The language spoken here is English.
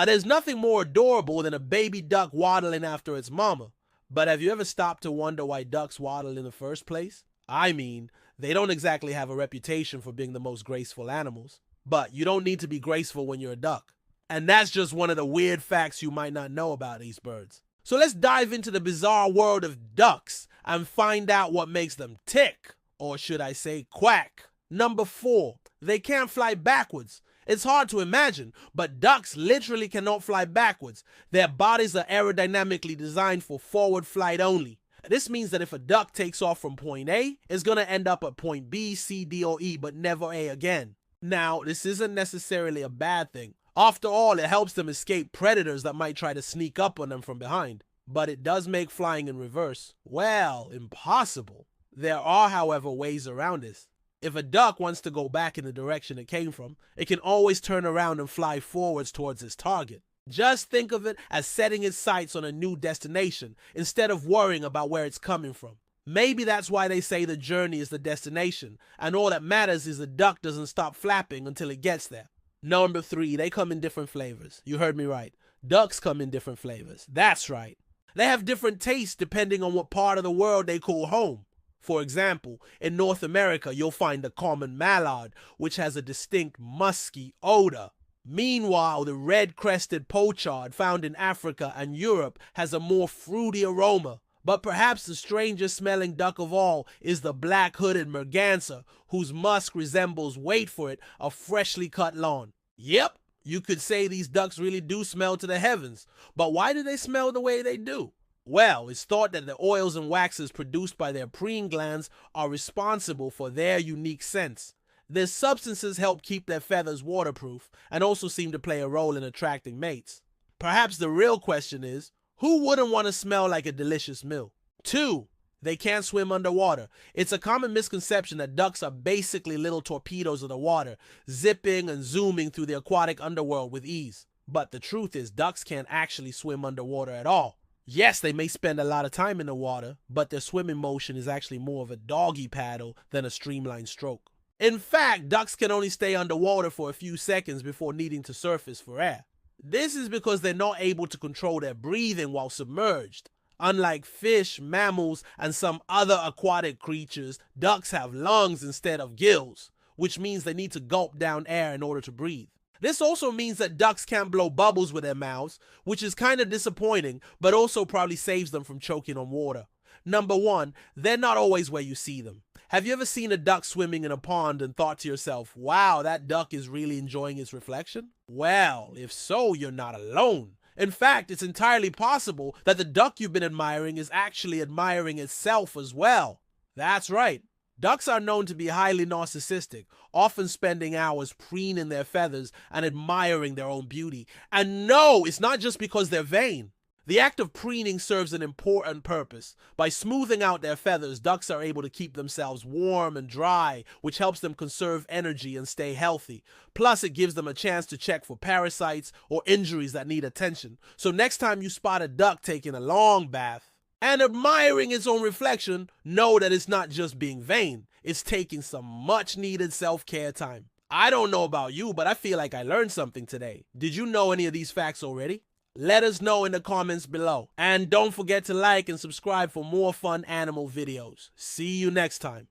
There's nothing more adorable than a baby duck waddling after its mama. But have you ever stopped to wonder why ducks waddle in the first place? I mean, they don't exactly have a reputation for being the most graceful animals. But you don't need to be graceful when you're a duck. And that's just one of the weird facts you might not know about these birds. So let's dive into the bizarre world of ducks and find out what makes them tick, or should I say quack. Number 4, they can't fly backwards. It's hard to imagine, but ducks literally cannot fly backwards. Their bodies are aerodynamically designed for forward flight only. This means that if a duck takes off from point A, it's going to end up at point B, C, D, or E, but never A again. Now, this isn't necessarily a bad thing. After all, it helps them escape predators that might try to sneak up on them from behind. But it does make flying in reverse, well, impossible. There are, however, ways around this. If a duck wants to go back in the direction it came from, it can always turn around and fly forwards towards its target. Just think of it as setting its sights on a new destination instead of worrying about where it's coming from. Maybe that's why they say the journey is the destination, and all that matters is the duck doesn't stop flapping until it gets there. Number 3, they come in different flavors. You heard me right. Ducks come in different flavors. That's right. They have different tastes depending on what part of the world they call home. For example, in North America, you'll find the common mallard, which has a distinct musky odor. Meanwhile, the red-crested pochard found in Africa and Europe has a more fruity aroma. But perhaps the strangest smelling duck of all is the black-hooded merganser, whose musk resembles, wait for it, a freshly cut lawn. Yep, you could say these ducks really do smell to the heavens. But why do they smell the way they do? Well, it's thought that the oils and waxes produced by their preen glands are responsible for their unique scents. These substances help keep their feathers waterproof and also seem to play a role in attracting mates. Perhaps the real question is, who wouldn't want to smell like a delicious meal? 2, they can't swim underwater. It's a common misconception that ducks are basically little torpedoes of the water, zipping and zooming through the aquatic underworld with ease. But the truth is, ducks can't actually swim underwater at all. Yes, they may spend a lot of time in the water, but their swimming motion is actually more of a doggy paddle than a streamlined stroke. In fact, ducks can only stay underwater for a few seconds before needing to surface for air. This is because they're not able to control their breathing while submerged. Unlike fish, mammals, and some other aquatic creatures, ducks have lungs instead of gills, which means they need to gulp down air in order to breathe. This also means that ducks can't blow bubbles with their mouths, which is kind of disappointing, but also probably saves them from choking on water. Number 1, they're not always where you see them. Have you ever seen a duck swimming in a pond and thought to yourself, wow, that duck is really enjoying its reflection? Well, if so, you're not alone. In fact, it's entirely possible that the duck you've been admiring is actually admiring itself as well. That's right. Ducks are known to be highly narcissistic, often spending hours preening their feathers and admiring their own beauty. And no, it's not just because they're vain. The act of preening serves an important purpose. By smoothing out their feathers, ducks are able to keep themselves warm and dry, which helps them conserve energy and stay healthy. Plus, it gives them a chance to check for parasites or injuries that need attention. So next time you spot a duck taking a long bath and admiring its own reflection, know that it's not just being vain. It's taking some much-needed self-care time. I don't know about you, but I feel like I learned something today. Did you know any of these facts already? Let us know in the comments below. And don't forget to like and subscribe for more fun animal videos. See you next time.